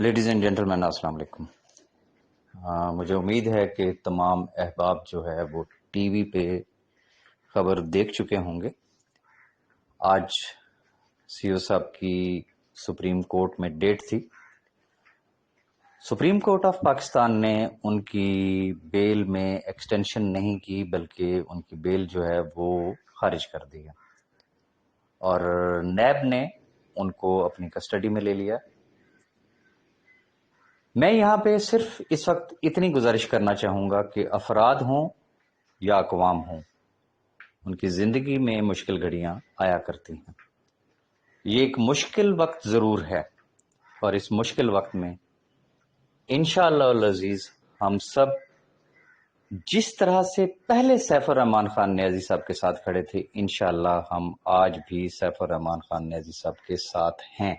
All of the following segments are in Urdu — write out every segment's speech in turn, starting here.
لیڈیز اینڈ جینٹلمین السلام علیکم۔ مجھے امید ہے کہ تمام احباب جو ہے وہ ٹی وی پہ خبر دیکھ چکے ہوں گے۔ آج سی او صاحب کی سپریم کورٹ میں ڈیٹ تھی۔ سپریم کورٹ آف پاکستان نے ان کی بیل میں ایکسٹینشن نہیں کی، بلکہ ان کی بیل جو ہے وہ خارج کر دی ہے، اور نیب نے ان کو اپنی کسٹڈی میں لے لیا۔ میں یہاں پہ صرف اس وقت اتنی گزارش کرنا چاہوں گا کہ افراد ہوں یا اقوام ہوں، ان کی زندگی میں مشکل گھڑیاں آیا کرتی ہیں۔ یہ ایک مشکل وقت ضرور ہے، اور اس مشکل وقت میں انشاءاللہ العزیز ہم سب جس طرح سے پہلے سیف الرحمان خان نیازی صاحب کے ساتھ کھڑے تھے، انشاءاللہ ہم آج بھی سیف الرحمان خان نیازی صاحب کے ساتھ ہیں۔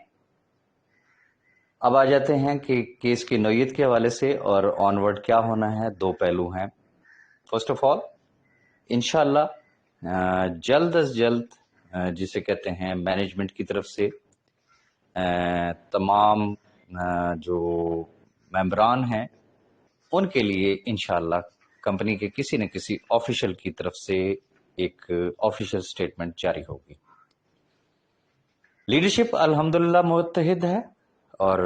اب آ جاتے ہیں کہ کیس کی نوعیت کے حوالے سے اور آن ورڈ کیا ہونا ہے۔ دو پہلو ہیں۔ فرسٹ آف آل انشاءاللہ جلد از جلد جسے کہتے ہیں مینجمنٹ کی طرف سے تمام جو ممبران ہیں ان کے لیے انشاءاللہ کمپنی کے کسی نہ کسی آفیشل کی طرف سے ایک آفیشل سٹیٹمنٹ جاری ہوگی۔ لیڈرشپ الحمدللہ متحد ہے اور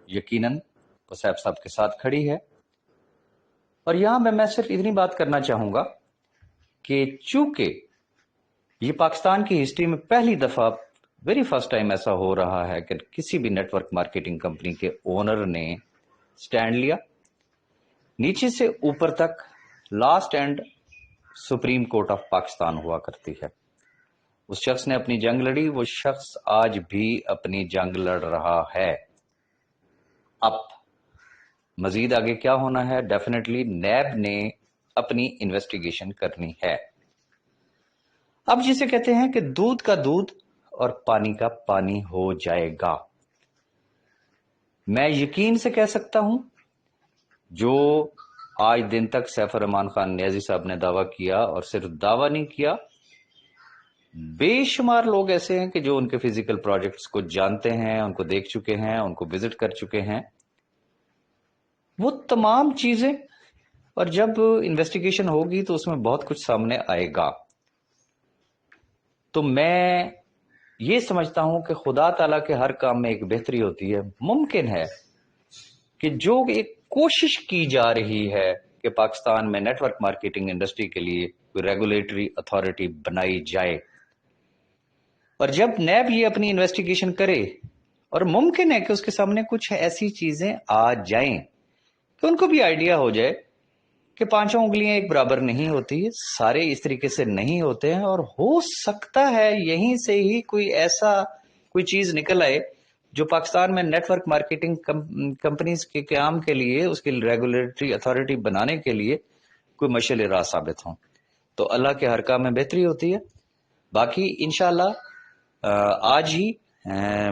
یقیناً صاحب صاحب کے ساتھ کھڑی ہے۔ اور یہاں میں صرف اتنی بات کرنا چاہوں گا کہ چونکہ یہ پاکستان کی ہسٹری میں پہلی دفعہ ویری فرسٹ ٹائم ایسا ہو رہا ہے کہ کسی بھی نیٹ ورک مارکیٹنگ کمپنی کے اونر نے سٹینڈ لیا، نیچے سے اوپر تک last and supreme court of Pakistan ہوا کرتی ہے۔ اس شخص نے اپنی جنگ لڑی، وہ شخص آج بھی اپنی جنگ لڑ رہا ہے۔ اب مزید آگے کیا ہونا ہے؟ ڈیفینیٹلی نیب نے اپنی انویسٹیگیشن کرنی ہے۔ اب جسے کہتے ہیں کہ دودھ کا دودھ اور پانی کا پانی ہو جائے گا۔ میں یقین سے کہہ سکتا ہوں جو آج دن تک سیف الرحمان خان نیازی صاحب نے دعویٰ کیا، اور صرف دعویٰ نہیں کیا، بے شمار لوگ ایسے ہیں کہ جو ان کے فزیکل پروجیکٹس کو جانتے ہیں، ان کو دیکھ چکے ہیں، ان کو وزٹ کر چکے ہیں، وہ تمام چیزیں، اور جب انویسٹیگیشن ہوگی تو اس میں بہت کچھ سامنے آئے گا۔ تو میں یہ سمجھتا ہوں کہ خدا تعالیٰ کے ہر کام میں ایک بہتری ہوتی ہے۔ ممکن ہے کہ جو ایک کوشش کی جا رہی ہے کہ پاکستان میں نیٹ ورک مارکیٹنگ انڈسٹری کے لیے کوئی ریگولیٹری اتھارٹی بنائی جائے، اور جب نیب یہ اپنی انویسٹیگیشن کرے، اور ممکن ہے کہ اس کے سامنے کچھ ایسی چیزیں آ جائیں کہ ان کو بھی آئیڈیا ہو جائے کہ پانچوں انگلیاں ایک برابر نہیں ہوتی، سارے اس طریقے سے نہیں ہوتے ہیں، اور ہو سکتا ہے یہیں سے ہی کوئی چیز نکل آئے جو پاکستان میں نیٹ ورک مارکیٹنگ کمپنیز کے قیام کے لیے، اس کی ریگولیٹری اتھارٹی بنانے کے لیے کوئی مشعل راہ ثابت ہوں۔ تو اللہ کے ہر کام میں بہتری ہوتی ہے۔ باقی انشاءاللہ آج ہی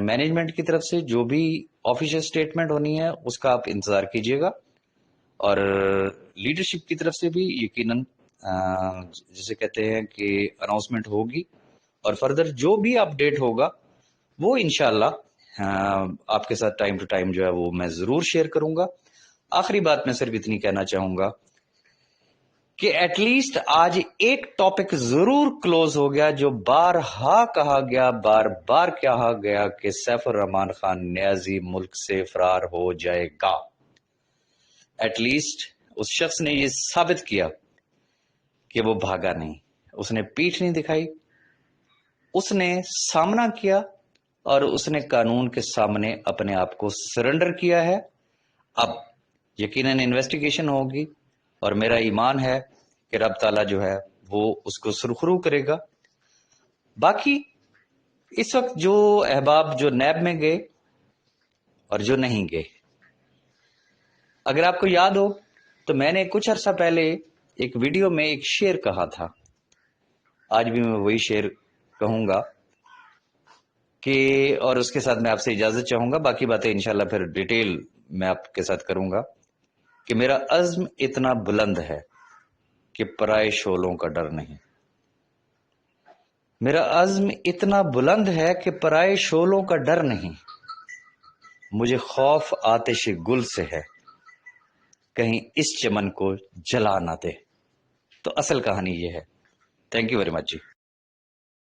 مینجمنٹ کی طرف سے جو بھی آفیشل سٹیٹمنٹ ہونی ہے اس کا آپ انتظار کیجئے گا، اور لیڈرشپ کی طرف سے بھی یقیناً جسے کہتے ہیں کہ اناؤنسمنٹ ہوگی، اور فردر جو بھی اپڈیٹ ہوگا وہ انشاءاللہ آپ کے ساتھ ٹائم ٹو ٹائم جو ہے وہ میں ضرور شیئر کروں گا۔ آخری بات میں صرف اتنی کہنا چاہوں گا کہ ایٹ لیسٹ آج ایک ٹاپک ضرور کلوز ہو گیا جو بارہا کہا گیا، بار بار کہا گیا کہ سیف الرحمان خان نیازی ملک سے فرار ہو جائے گا۔ ایٹ لیسٹ اس شخص نے یہ ثابت کیا کہ وہ بھاگا نہیں، اس نے پیٹھ نہیں دکھائی، اس نے سامنا کیا، اور اس نے قانون کے سامنے اپنے آپ کو سرنڈر کیا ہے۔ اب یقیناً انویسٹیگیشن ہوگی، اور میرا ایمان ہے کہ رب تعالیٰ جو ہے وہ اس کو سرخرو کرے گا۔ باقی اس وقت جو احباب جو نیب میں گئے اور جو نہیں گئے، اگر آپ کو یاد ہو تو میں نے کچھ عرصہ پہلے ایک ویڈیو میں ایک شعر کہا تھا، آج بھی میں وہی شعر کہوں گا کہ، اور اس کے ساتھ میں آپ سے اجازت چاہوں گا، باقی باتیں انشاءاللہ پھر ڈیٹیل میں آپ کے ساتھ کروں گا، کہ میرا عزم اتنا بلند ہے کہ پرائے شعلوں کا ڈر نہیں۔ میرا عزم اتنا بلند ہے کہ پرائے شعلوں کا ڈر نہیں۔ مجھے خوف آتش گل سے ہے، کہیں اس چمن کو جلا نہ دے۔ تو اصل کہانی یہ ہے۔ Thank you very much G.